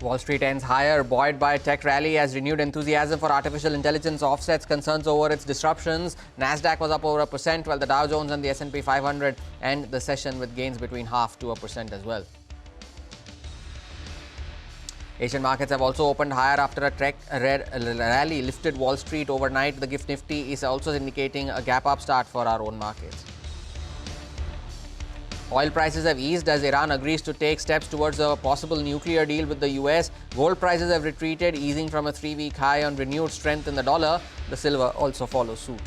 Wall Street ends higher, buoyed by a tech rally as renewed enthusiasm for artificial intelligence offsets concerns over its disruptions. Nasdaq was up over 1%, while the Dow Jones and the S&P 500 end the session with gains between 0.5% to 1% as well. Asian markets have also opened higher after a tech rally lifted Wall Street overnight. The GIFT Nifty is also indicating a gap up start for our own markets. Oil prices have eased as Iran agrees to take steps towards a possible nuclear deal with the US. Gold prices have retreated, easing from a 3-week high on renewed strength in the dollar. The silver also follows suit.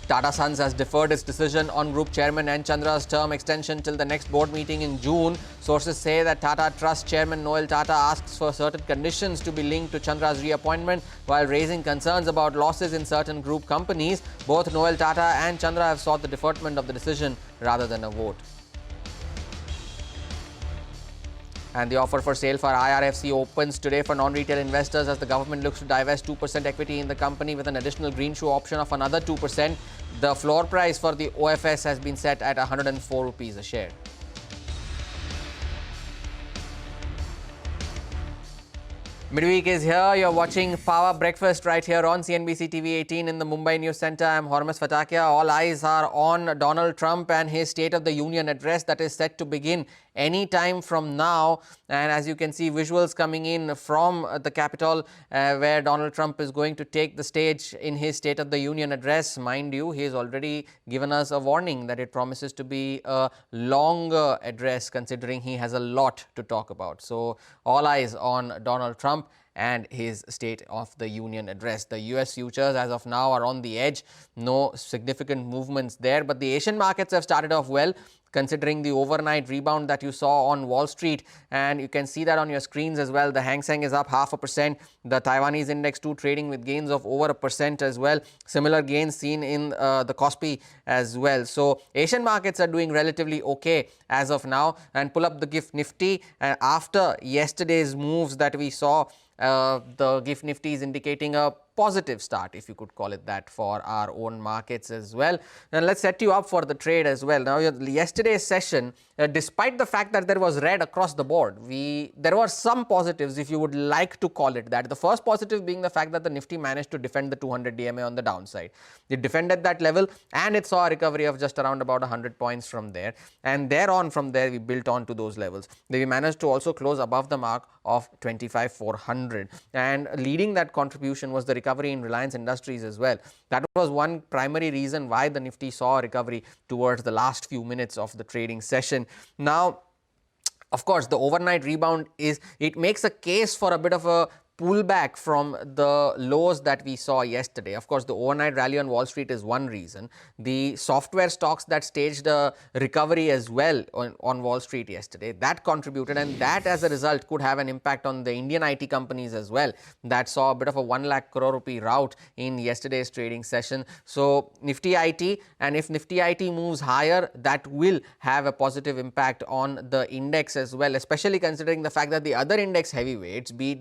Tata Sons has deferred its decision on Group Chairman N. Chandra's term extension till the next board meeting in June. Sources say that Tata Trust Chairman Noel Tata asks for certain conditions to be linked to Chandra's reappointment while raising concerns about losses in certain group companies. Both Noel Tata and Chandra have sought the deferment of the decision rather than a vote. And the offer for sale for IRFC opens today for non-retail investors as the government looks to divest 2% equity in the company with an additional green shoe option of another 2%. The floor price for the OFS has been set at 104 rupees a share. Midweek is here. You're watching Power Breakfast right here on CNBC TV 18 in the Mumbai News Centre. I'm Hormus Fatakia. All eyes are on Donald Trump and his State of the Union address that is set to begin any time from now. And as you can see, visuals coming in from the Capitol where Donald Trump is going to take the stage in his State of the Union address. Mind you, he has already given us a warning that it promises to be a longer address considering he has a lot to talk about. So all eyes on Donald Trump and his State of the Union address. The US futures as of now are on the edge. No significant movements there, but the Asian markets have started off well considering the overnight rebound that you saw on Wall Street, and you can see that on your screens as well. The Hang Seng is up 0.5%. The Taiwanese index too trading with gains of over 1% as well. Similar gains seen in the Kospi as well. So Asian markets are doing relatively okay as of now. And pull up the GIFT Nifty, and after yesterday's moves that we saw, the GIFT Nifty is indicating a positive start, if you could call it that, for our own markets as well. And let's set you up for the trade as well. Now, yesterday's session, despite the fact that there was red across the board, there were some positives, if you would like to call it that. The first positive being the fact that the Nifty managed to defend the 200 DMA on the downside. It defended that level and it saw a recovery of just around about 100 points from there. And from there, we built on to those levels. We managed to also close above the mark of 25,400. And leading that contribution was the recovery in Reliance Industries as well. That was one primary reason why the Nifty saw a recovery towards the last few minutes of the trading session. Now, of course, the overnight rebound it makes a case for a bit of a pullback from the lows that we saw yesterday. Of course, the overnight rally on Wall Street is one reason. The software stocks that staged a recovery as well on Wall Street yesterday, that contributed, and that as a result could have an impact on the Indian IT companies as well. That saw a bit of a 1 lakh crore rupee rout in yesterday's trading session. So Nifty IT, and if Nifty IT moves higher, that will have a positive impact on the index as well, especially considering the fact that the other index heavyweights, be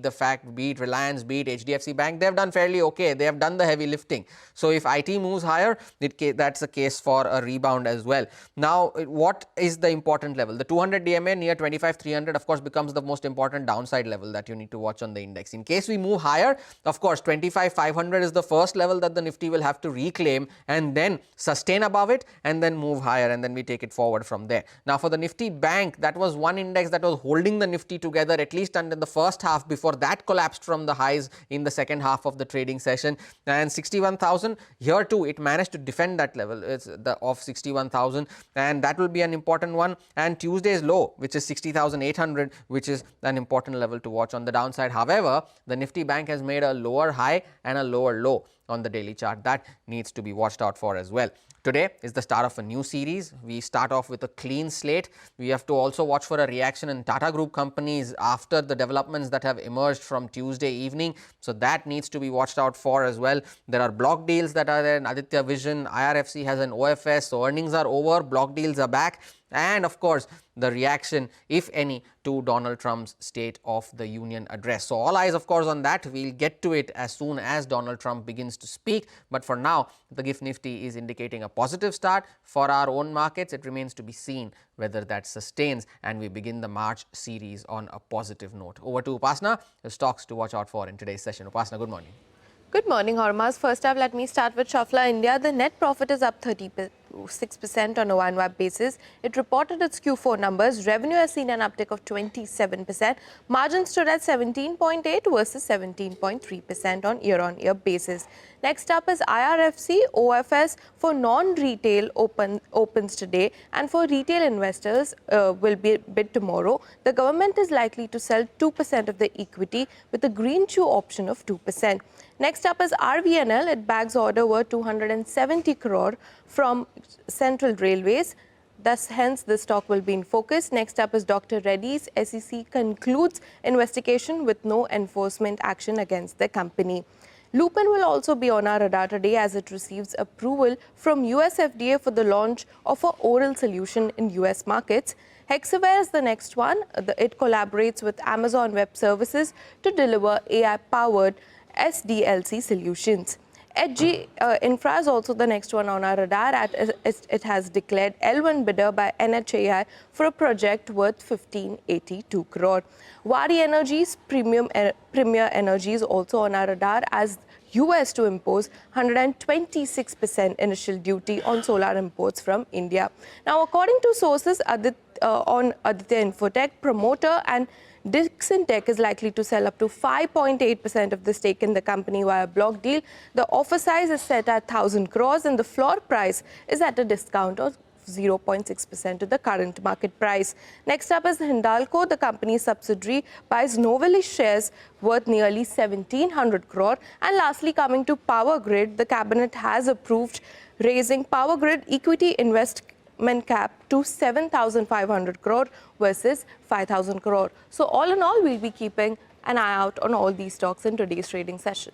it Reliance, be it HDFC Bank, they have done fairly okay. They have done the heavy lifting. So if IT moves higher, that's a case for a rebound as well. Now, what is the important level? The 200 DMA near 25,300, of course, becomes the most important downside level that you need to watch on the index. In case we move higher, of course, 25,500 is the first level that the Nifty will have to reclaim and then sustain above it and then move higher, and then we take it forward from there. Now, for the Nifty Bank, that was one index that was holding the Nifty together at least until the first half before that collapsed from the highs in the second half of the trading session. And 61,000, here too it managed to defend that level of 61,000, and that will be an important one. And Tuesday's low, which is 60,800, which is an important level to watch on the downside. However, the Nifty Bank has made a lower high and a lower low on the daily chart. That needs to be watched out for as well. Today is the start of a new series. We start off with a clean slate. We have to also watch for a reaction in Tata Group companies after the developments that have emerged from Tuesday evening. So that needs to be watched out for as well. There are block deals that are there in Aditya Vision. IRFC has an OFS. So earnings are over. Block deals are back. and of course the reaction, if any, to Donald Trump's State of the Union address. So all eyes of course on that. We'll get to it as soon as Donald Trump begins to speak, but for now the GIFT Nifty is indicating a positive start for our own markets. It remains to be seen whether that sustains and we begin the March series on a positive note. Over to Upasna, the stocks to watch out for in today's session. Upasna, good morning. Good morning, Hormaz. First up, let me start with Shuffler India. The net profit is up 36% on a YoY basis. It reported its Q4 numbers. Revenue has seen an uptick of 27%. Margin stood at 17.8 versus 17.3% on year-on-year basis. Next up is IRFC. OFS for non-retail opens today, and for retail investors will be bid tomorrow. The government is likely to sell 2% of the equity with a green shoe option of 2%. Next up is RVNL. It bags order worth 270 crore from Central Railways. Thus, hence, the stock will be in focus. Next up is Dr. Reddy's. SEC concludes investigation with no enforcement action against the company. Lupin will also be on our radar today as it receives approval from US FDA for the launch of an oral solution in US markets. Hexaware is the next one. It collaborates with Amazon Web Services to deliver AI-powered SDLC solutions. Edgy Infra is also the next one on our radar. It has declared L1 bidder by NHAI for a project worth 1582 crore. Wari Energy's Premier Energy is also on our radar as US to impose 126% initial duty on solar imports from India. Now, according to sources on Aditya Infotech, promoter and Dixon Tech is likely to sell up to 5.8% of the stake in the company via block deal. The offer size is set at 1,000 crores and the floor price is at a discount of 0.6% to the current market price. Next up is Hindalco. The company's subsidiary buys Novelis shares worth nearly 1,700 crore. And lastly, coming to Power Grid, the cabinet has approved raising Power Grid equity investment cap to 7,500 crore versus 5,000 crore. So all in all, we'll be keeping an eye out on all these stocks in today's trading session.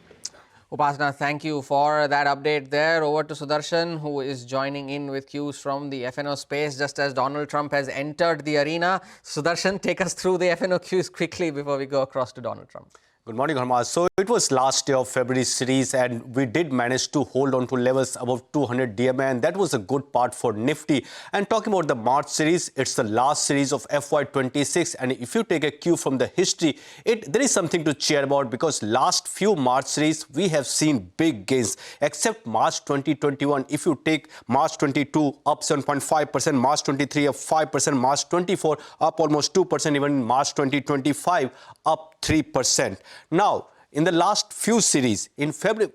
Upasna, thank you for that update there. Over to Sudarshan, who is joining in with cues from the FNO space just as Donald Trump has entered the arena. Sudarshan, take us through the FNO cues quickly before we go across to Donald Trump. Good morning, Hormaz. So it was last day of February series and we did manage to hold on to levels above 200 DMA, and that was a good part for Nifty. And talking about the March series, it's the last series of FY26, and if you take a cue from the history, there is something to cheer about because last few March series we have seen big gains except March 2021. If you take March 22 up 7.5%, March 23 up 5%, March 24 up almost 2%, even March 2025 up 3%. Now, in the last few series, in February,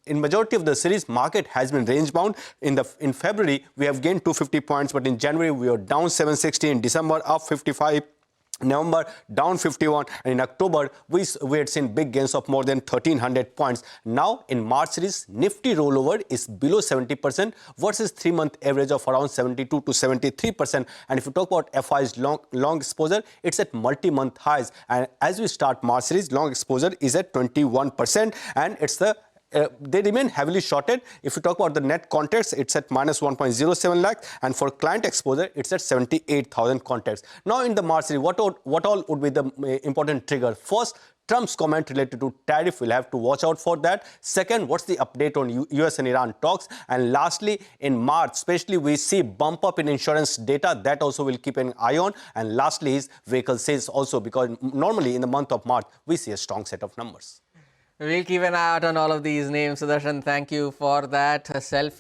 in majority of the series, market has been range bound. In February, we have gained 250 points, but in January, we are down 760. In December, up 55. November down 51, and in October we had seen big gains of more than 1,300 points. Now in March series, Nifty rollover is below 70% versus 3-month average of around 72 to 73%. And if you talk about FI's long exposure, it's at multi-month highs. And as we start March series, long exposure is at 21%, and it's they remain heavily shorted. If you talk about the net contracts, it's at minus 1.07 lakh, and for client exposure, it's at 78,000 contracts. Now, in the March series, what all would be the important trigger? First, Trump's comment related to tariff, we'll have to watch out for that. Second, what's the update on US and Iran talks? And lastly, in March, especially we see bump up in insurance data, that also will keep an eye on. And lastly is vehicle sales also, because normally in the month of March, we see a strong set of numbers. We'll keep an eye out on all of these names. Sudarshan, thank you for that selfie.